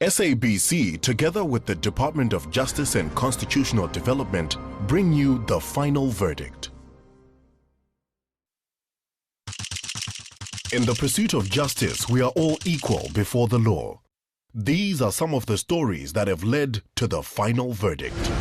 SABC, together with the Department of Justice and Constitutional Development, bring you the final verdict. In the pursuit of justice, we are all equal before the law. These are some of the stories that have led to the final verdict.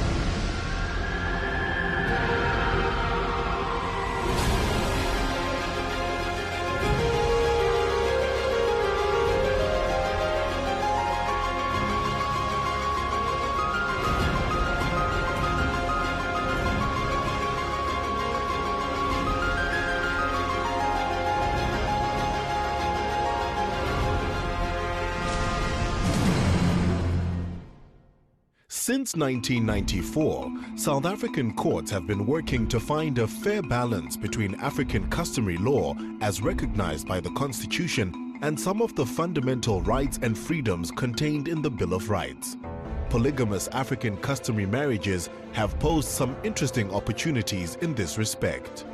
Since 1994, South African courts have been working to find a fair balance between African customary law as recognized by the Constitution and some of the fundamental rights and freedoms contained in the Bill of Rights. Polygamous African customary marriages have posed some interesting opportunities in this respect.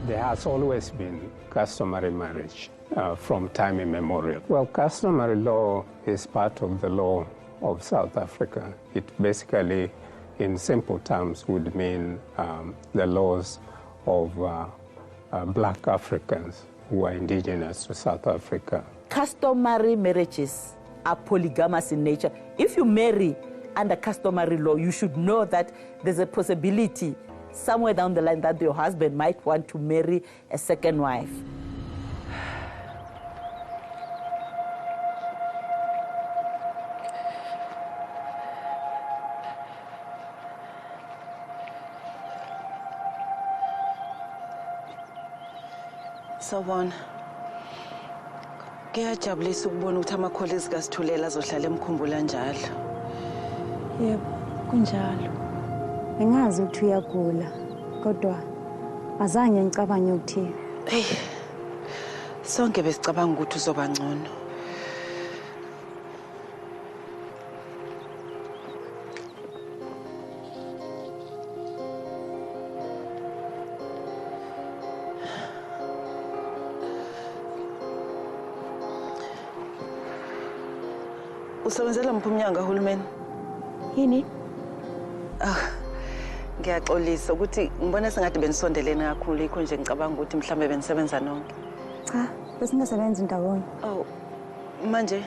There has always been customary marriage from time immemorial. Well, customary law is part of the law of South Africa. It basically, in simple terms, would mean the laws of black Africans who are indigenous to South Africa. Customary marriages are polygamous in nature. If you marry under customary law, you should know that there's a possibility somewhere down the line that your husband might want to marry a second wife. Sawubona. Kuyajabulisa ukubona ukuthi amakholezi kaSithulela azohlala emkhumbula njalo. Yebo, kunjalo. Engazi ukuthi uyagula, kodwa azange ngicabange ukuthi. Hey. Sonke besicabanga ukuthi uzoba ngcono. Usebenzela mphi umnyango kahulumeni? Yini? Ngiyaxolisa ukuthi ngibona sengathi benisondelene kakhulu ikho nje ngicabanga ukuthi mhlambe benisebenza nonke. Cha, besingasebenzi ndawonye. Oh, manje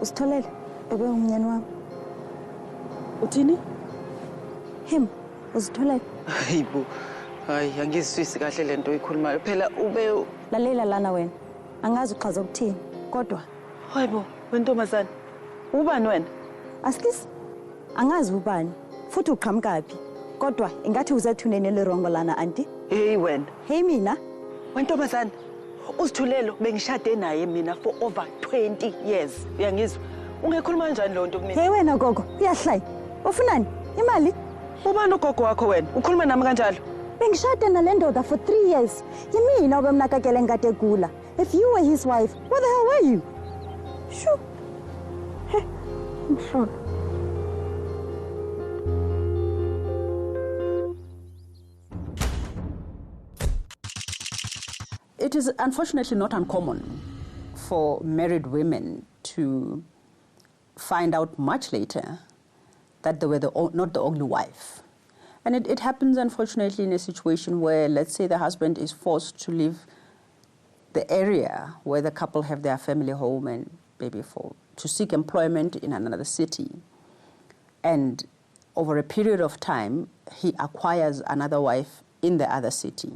uSitholele ebe umnyeni wami. Uthini? Him, uSitholele. Hayibo. Hayi, angizwisisi kahle lento oyikhulumayo. Phela ube lalela lana wena. Angazi uqhaza ukuthini, kodwa hayibo, wentombazana. Ubani wena? Askis, angazi ubani, futhi uqhamukaphi. Kodwa ingathi uzethunene lerongo lana auntie. Hey wena. Hey mina. Wentombazana. USithulelo bengishade naye mina for over 20 years. Uyangizwa? Ungekhuluma kanjani lo nto kumina? Hey wena gogo, uyahlaya. Ufunani? Imali? Ubani ugogo wakho wena? Ukhuluma nami kanjalo? Bengishade nalendoda for 3 years. Yimina obemnakakele ngade gula. If you were his wife, what the hell were you? Shoo. Hey, I'm sure. It is unfortunately not uncommon for married women to find out much later that they were not the only wife. And it happens, unfortunately, in a situation where, let's say, the husband is forced to leave the area where the couple have their family home and maybe to seek employment in another city. And over a period of time, he acquires another wife in the other city.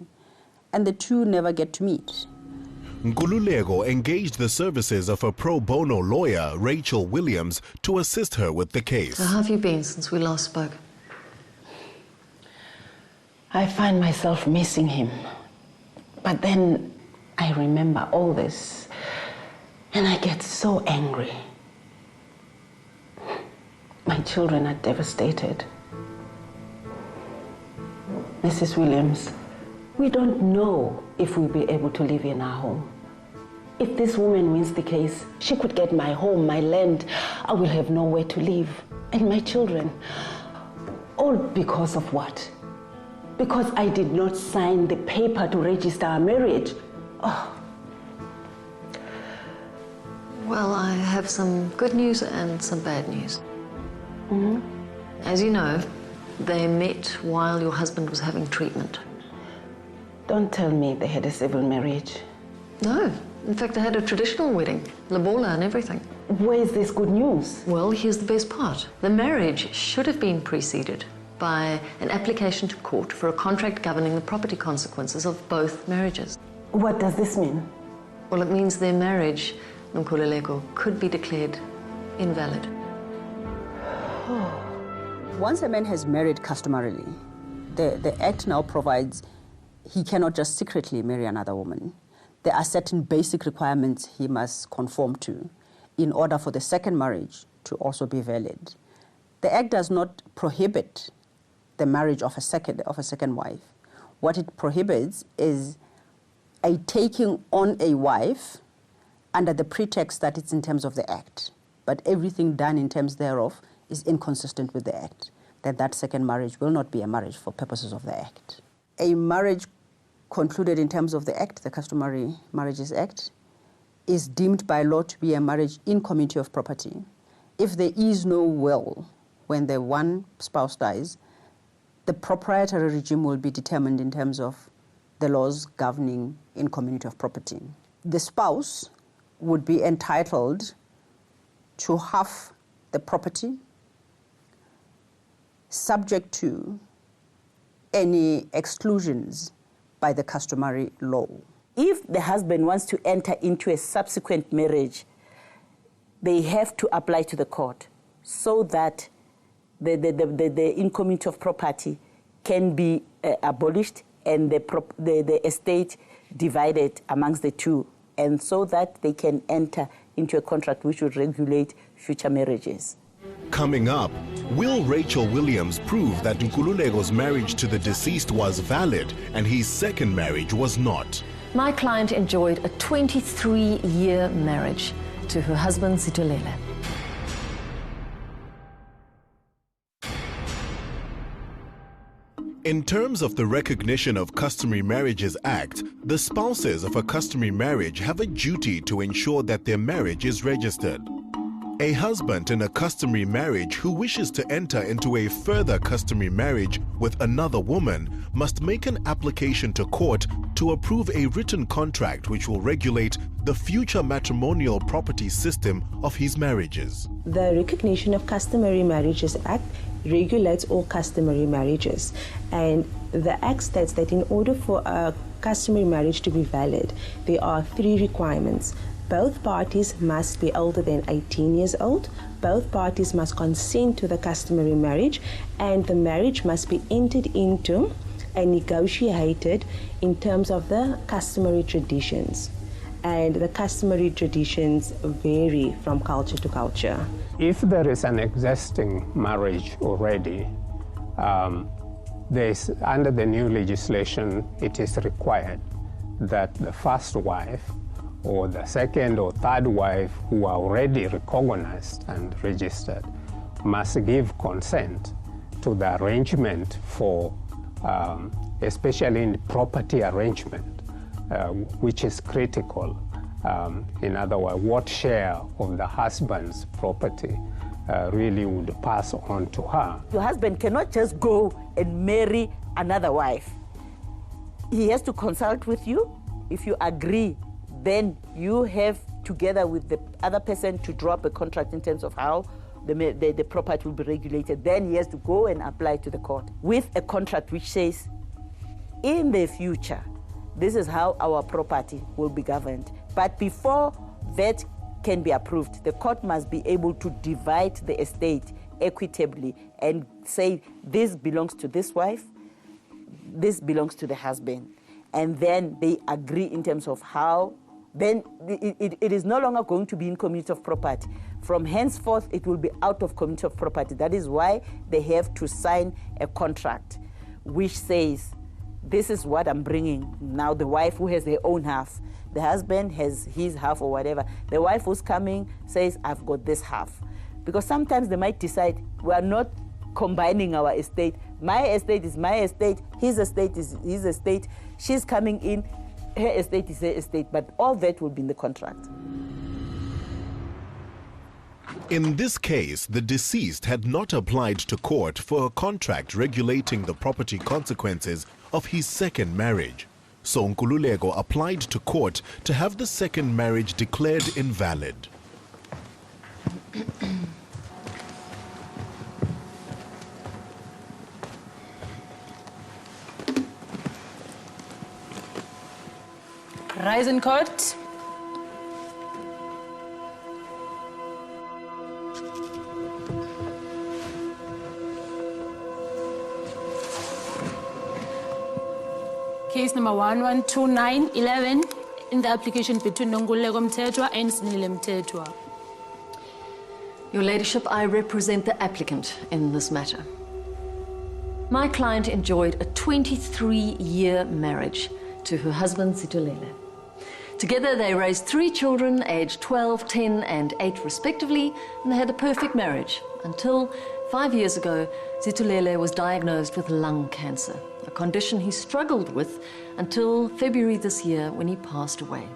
And the two never get to meet. Nkululeko engaged the services of a pro bono lawyer, Rachel Williams, to assist her with the case. How have you been since we last spoke? I find myself missing him. But then I remember all this, and I get so angry. My children are devastated. Mrs. Williams, we don't know if we'll be able to live in our home. If this woman wins the case, she could get my home, my land. I will have nowhere to live. And my children. All because of what? Because I did not sign the paper to register our marriage. Oh. Well, I have some good news and some bad news. As you know, they met while your husband was having treatment. Don't tell me they had a civil marriage. No. In fact, they had a traditional wedding, lobola and everything. Where is this good news? Well, here's the best part. The marriage should have been preceded by an application to court for a contract governing the property consequences of both marriages. What does this mean? Well, it means their marriage, Nkululeko, could be declared invalid. Once a man has married customarily, the Act now provides he cannot just secretly marry another woman. There are certain basic requirements he must conform to in order for the second marriage to also be valid. The Act does not prohibit the marriage of a second wife. What it prohibits is a taking on a wife under the pretext that it's in terms of the Act. But everything done in terms thereof is inconsistent with the Act, that second marriage will not be a marriage for purposes of the Act. A marriage concluded in terms of the Act, the Customary Marriages Act, is deemed by law to be a marriage in community of property. If there is no will, when the one spouse dies, the proprietary regime will be determined in terms of the laws governing in community of property. The spouse would be entitled to half the property, subject to any exclusions by the customary law. If the husband wants to enter into a subsequent marriage, they have to apply to the court so that the incommunity of property can be abolished and the estate divided amongst the two, and so that they can enter into a contract which would regulate future marriages. Coming up, will Rachel Williams prove that Nkululego's marriage to the deceased was valid and his second marriage was not? My client enjoyed a 23-year marriage to her husband, Zitolele. In terms of the Recognition of Customary Marriages Act, the spouses of a customary marriage have a duty to ensure that their marriage is registered. A husband in a customary marriage who wishes to enter into a further customary marriage with another woman must make an application to court to approve a written contract which will regulate the future matrimonial property system of his marriages. The Recognition of Customary Marriages Act regulates all customary marriages, and the Act states that in order for a customary marriage to be valid, there are 3 requirements. Both parties must be older than 18 years old, both parties must consent to the customary marriage, and the marriage must be entered into and negotiated in terms of the customary traditions. And the customary traditions vary from culture to culture. If there is an existing marriage already, under the new legislation, it is required that the first wife or the second or third wife who are already recognized and registered must give consent to the arrangement for, especially in property arrangement, which is critical. In other words, what share of the husband's property really would pass on to her. Your husband cannot just go and marry another wife. He has to consult with you. If you agree, then you have, together with the other person, to draw up a contract in terms of how the property will be regulated. Then he has to go and apply to the court with a contract which says, in the future, this is how our property will be governed. But before that can be approved, the court must be able to divide the estate equitably and say, this belongs to this wife, this belongs to the husband. And then they agree in terms of how, then it is no longer going to be in community of property. From henceforth, it will be out of community of property. That is why they have to sign a contract which says, this is what I'm bringing. Now the wife who has their own half, the husband has his half or whatever. The wife who's coming says, I've got this half. Because sometimes they might decide, we are not combining our estate. My estate is my estate, his estate is his estate. She's coming in, her estate is her estate, but all that will be in the contract. In this case, the deceased had not applied to court for a contract regulating the property consequences of his second marriage. So Nkululeko applied to court to have the second marriage declared invalid. Rise in court. Case number 112911 in the application between Nonguleko Mthethwa and Snile Mthethwa. Your Ladyship, I represent the applicant in this matter. My client enjoyed a 23-year marriage to her husband, Zitulele. Together, they raised 3 children, aged 12, 10, and 8 respectively, and they had a perfect marriage until 5 years ago, Zitulele was diagnosed with lung cancer, a condition he struggled with until February this year when he passed away.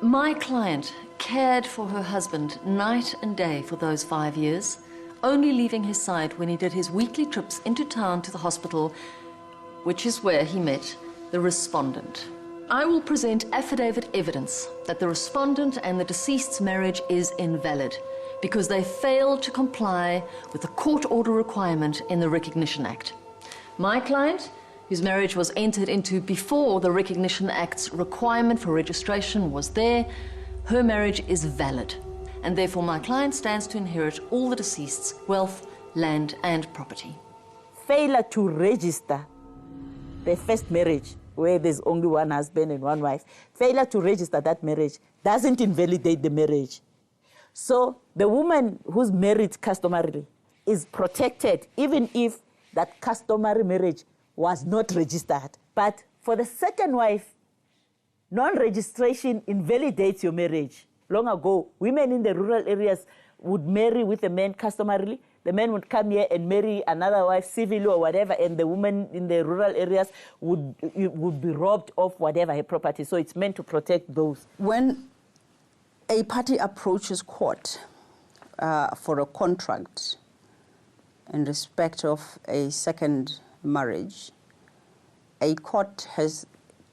My client cared for her husband night and day for those 5 years, only leaving his side when he did his weekly trips into town to the hospital, which is where he met the respondent. I will present affidavit evidence that the respondent and the deceased's marriage is invalid because they failed to comply with the court order requirement in the Recognition Act. My client, whose marriage was entered into before the Recognition Act's requirement for registration was there, her marriage is valid, and therefore my client stands to inherit all the deceased's wealth, land, and property. Failure to register the first marriage, where there's only one husband and one wife, failure to register that marriage doesn't invalidate the marriage. So the woman who's married customarily is protected even if that customary marriage was not registered. But for the second wife, non-registration invalidates your marriage. Long ago, women in the rural areas would marry with a man customarily. The man would come here and marry another wife civilly or whatever, and the woman in the rural areas would be robbed of whatever her property. So it's meant to protect those. When a party approaches court for a contract in respect of a second marriage, a court has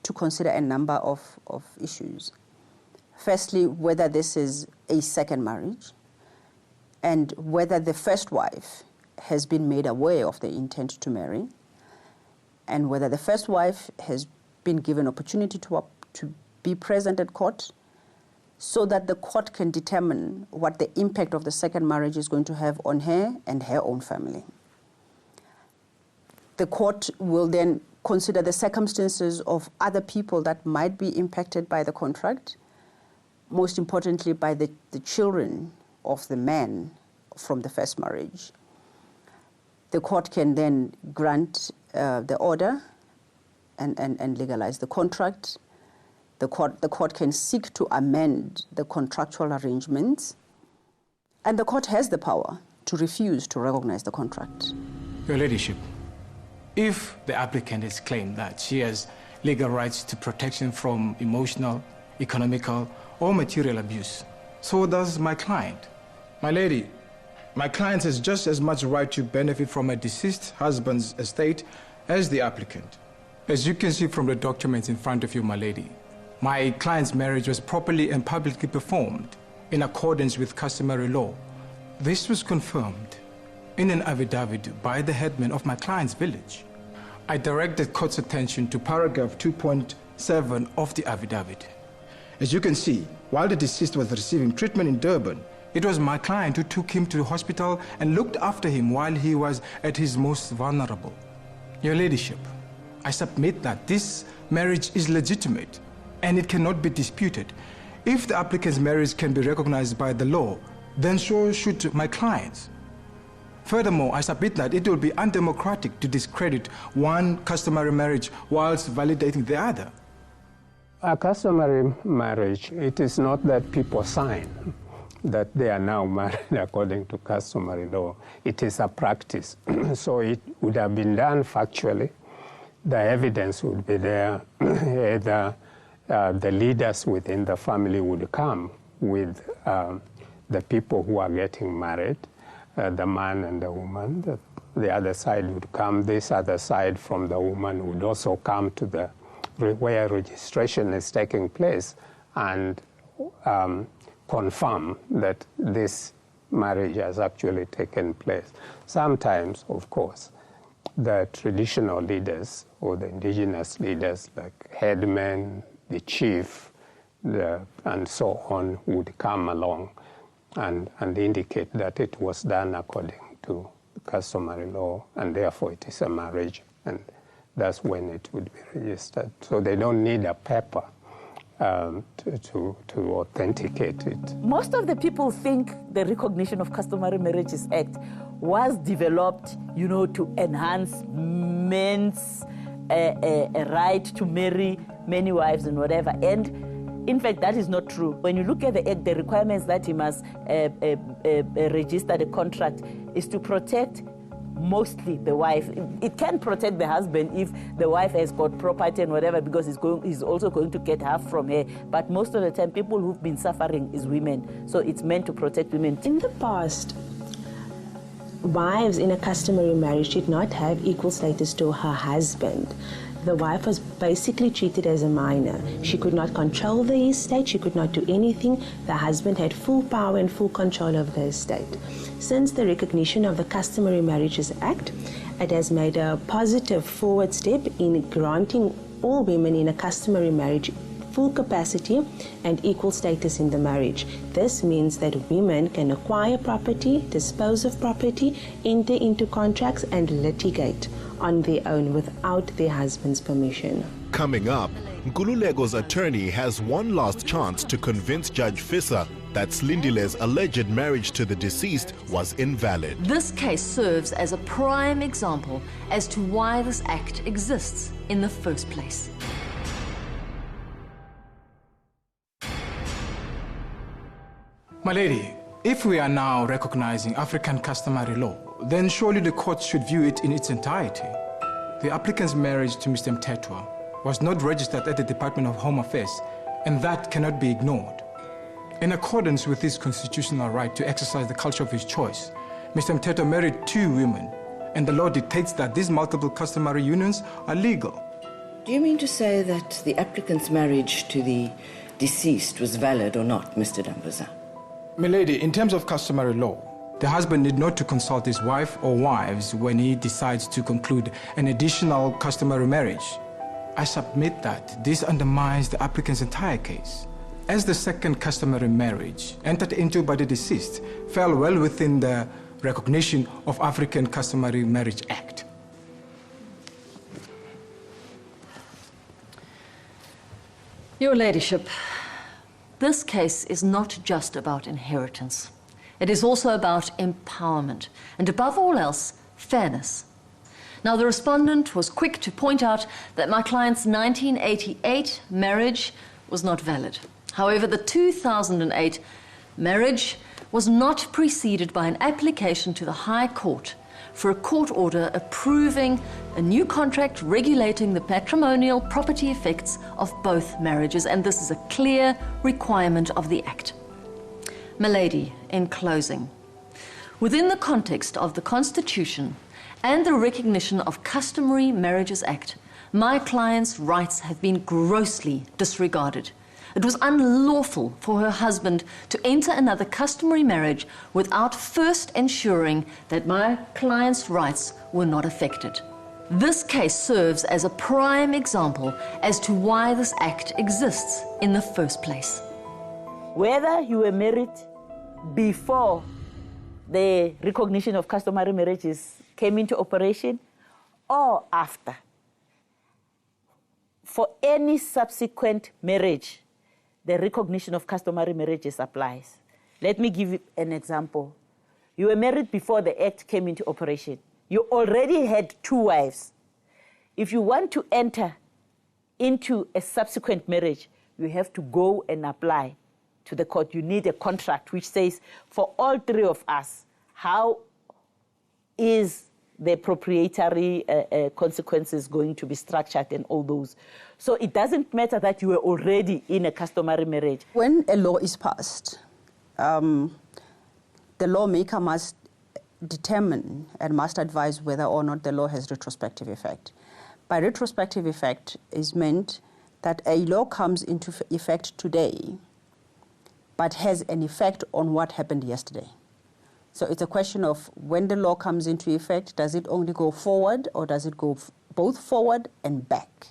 to consider a number of issues. Firstly, whether this is a second marriage and whether the first wife has been made aware of the intent to marry, and whether the first wife has been given opportunity to be present at court so that the court can determine what the impact of the second marriage is going to have on her and her own family. The court will then consider the circumstances of other people that might be impacted by the contract, most importantly by the children of the man from the first marriage. The court can then grant the order and legalize the contract. The court can seek to amend the contractual arrangements, and the court has the power to refuse to recognize the contract. Your Ladyship, if the applicant has claimed that she has legal rights to protection from emotional, economical, or material abuse, so does my client. My lady, my client has just as much right to benefit from a deceased husband's estate as the applicant. As you can see from the documents in front of you, my lady, my client's marriage was properly and publicly performed in accordance with customary law. This was confirmed in an affidavit by the headman of my client's village. I directed court's attention to paragraph 2.7 of the affidavit. As you can see, while the deceased was receiving treatment in Durban, it was my client who took him to the hospital and looked after him while he was at his most vulnerable. Your Ladyship, I submit that this marriage is legitimate and it cannot be disputed. If the applicant's marriage can be recognized by the law, then so should my client's. Furthermore, I submit that it will be undemocratic to discredit one customary marriage whilst validating the other. A customary marriage, it is not that people sign that they are now married according to customary law. It is a practice. So it would have been done factually. The evidence would be there. Either the leaders within the family would come with the people who are getting married, the man and the woman. The other side would come, this other side from the woman would also come to the where registration is taking place and confirm that this marriage has actually taken place. Sometimes, of course, the traditional leaders or the indigenous leaders like headmen, the chief, and so on would come along and indicate that it was done according to customary law, and therefore it is a marriage, and that's when it would be registered. So they don't need a paper to authenticate it. Most of the people think the Recognition of Customary Marriages Act was developed, you know, to enhance men's a right to marry many wives and whatever. And in fact, that is not true. When you look at the act, the requirements that he must register the contract is to protect mostly the wife. It can protect the husband if the wife has got property and whatever, because he's also going to get half from her. But most of the time, people who've been suffering is women. So it's meant to protect women. In the past, wives in a customary marriage did not have equal status to her husband. The wife was basically treated as a minor. She could not control the estate, she could not do anything. The husband had full power and full control of the estate. Since the recognition of the Customary Marriages Act, it has made a positive forward step in granting all women in a customary marriage full capacity and equal status in the marriage. This means that women can acquire property, dispose of property, enter into contracts and litigate on their own without their husband's permission. Coming up, Nkululego's attorney has one last chance to convince Judge Fissa that Slindile's alleged marriage to the deceased was invalid. This case serves as a prime example as to why this act exists in the first place. My lady, if we are now recognizing African customary law, then surely the court should view it in its entirety. The applicant's marriage to Mr. Mtetwa was not registered at the Department of Home Affairs, and that cannot be ignored. In accordance with his constitutional right to exercise the culture of his choice, Mr. Mtetwa married 2 women, and the law dictates that these multiple customary unions are legal. Do you mean to say that the applicant's marriage to the deceased was valid or not, Mr. Dambuza? My lady, in terms of customary law, the husband need not to consult his wife or wives when he decides to conclude an additional customary marriage. I submit that this undermines the applicant's entire case, as the second customary marriage entered into by the deceased fell well within the recognition of African Customary Marriage Act. Your Ladyship, this case is not just about inheritance. It is also about empowerment, and above all else, fairness. Now, the respondent was quick to point out that my client's 1988 marriage was not valid. However, the 2008 marriage was not preceded by an application to the High Court for a court order approving a new contract regulating the patrimonial property effects of both marriages, and this is a clear requirement of the Act. My lady, in closing, within the context of the Constitution and the recognition of Customary Marriages Act, my client's rights have been grossly disregarded. It was unlawful for her husband to enter another customary marriage without first ensuring that my client's rights were not affected. This case serves as a prime example as to why this act exists in the first place. Whether you were married before the recognition of customary marriages came into operation or after, for any subsequent marriage, the recognition of customary marriages applies. Let me give you an example. You were married before the act came into operation. You already had 2 wives. If you want to enter into a subsequent marriage, you have to go and apply to the court. You need a contract which says, for all 3 of us, how is the proprietary consequences going to be structured and all those. So it doesn't matter that you were already in a customary marriage. When a law is passed, the lawmaker must determine and must advise whether or not the law has retrospective effect. By retrospective effect is meant that a law comes into effect today, but has an effect on what happened yesterday. So it's a question of when the law comes into effect, does it only go forward or does it go both forward and back?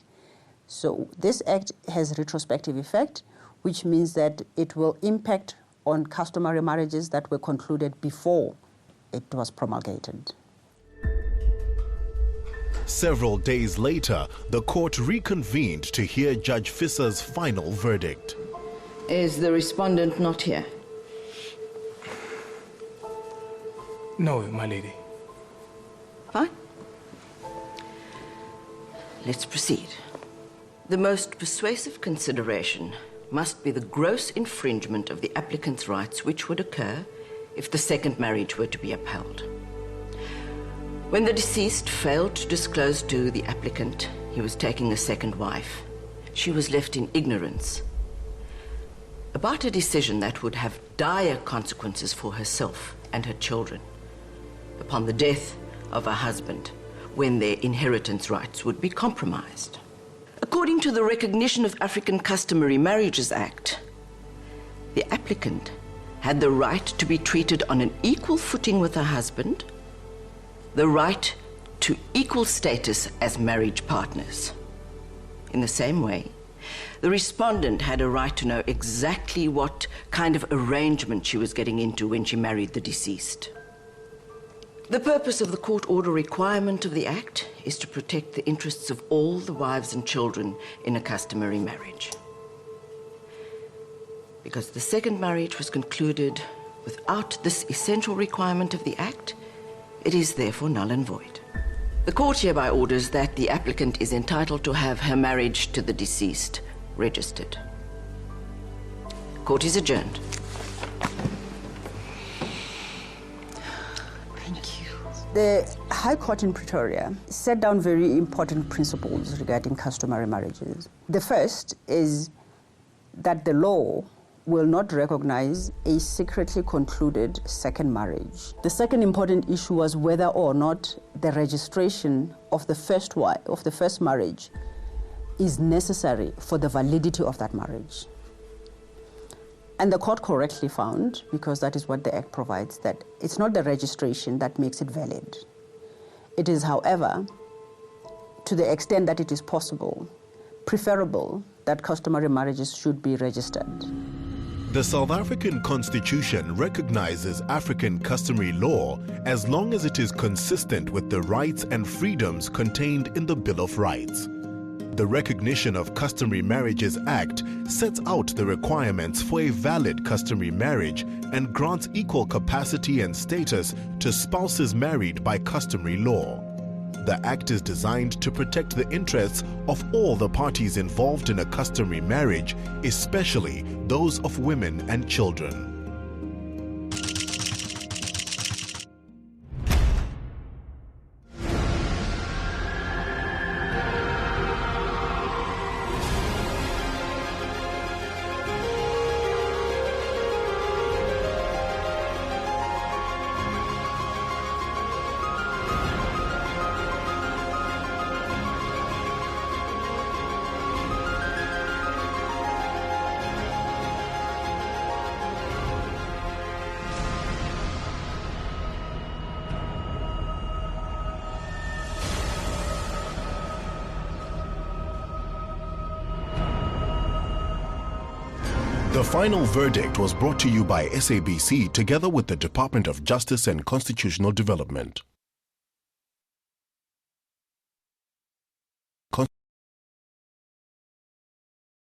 So this act has retrospective effect, which means that it will impact on customary marriages that were concluded before it was promulgated. Several days later, the court reconvened to hear Judge Visser's final verdict. Is the respondent not here? No, my lady. Fine. Let's proceed. The most persuasive consideration must be the gross infringement of the applicant's rights which would occur if the second marriage were to be upheld. When the deceased failed to disclose to the applicant he was taking a second wife, she was left in ignorance about a decision that would have dire consequences for herself and her children upon the death of her husband, when their inheritance rights would be compromised. According to the Recognition of African Customary Marriages Act, the applicant had the right to be treated on an equal footing with her husband, the right to equal status as marriage partners. In the same way, the respondent had a right to know exactly what kind of arrangement she was getting into when she married the deceased. The purpose of the court order requirement of the Act is to protect the interests of all the wives and children in a customary marriage. Because the second marriage was concluded without this essential requirement of the Act, it is therefore null and void. The court hereby orders that the applicant is entitled to have her marriage to the deceased registered. Court is adjourned. The High Court in Pretoria set down very important principles regarding customary marriages. The first is that the law will not recognize a secretly concluded second marriage. The second important issue was whether or not the registration of the first marriage is necessary for the validity of that marriage. And the court correctly found, because that is what the Act provides, that it's not the registration that makes it valid. It is, however, to the extent that it is possible, preferable that customary marriages should be registered. The South African Constitution recognizes African customary law as long as it is consistent with the rights and freedoms contained in the Bill of Rights. The Recognition of Customary Marriages Act sets out the requirements for a valid customary marriage and grants equal capacity and status to spouses married by customary law. The Act is designed to protect the interests of all the parties involved in a customary marriage, especially those of women and children. The final verdict was brought to you by SABC together with the Department of Justice and Constitutional Development.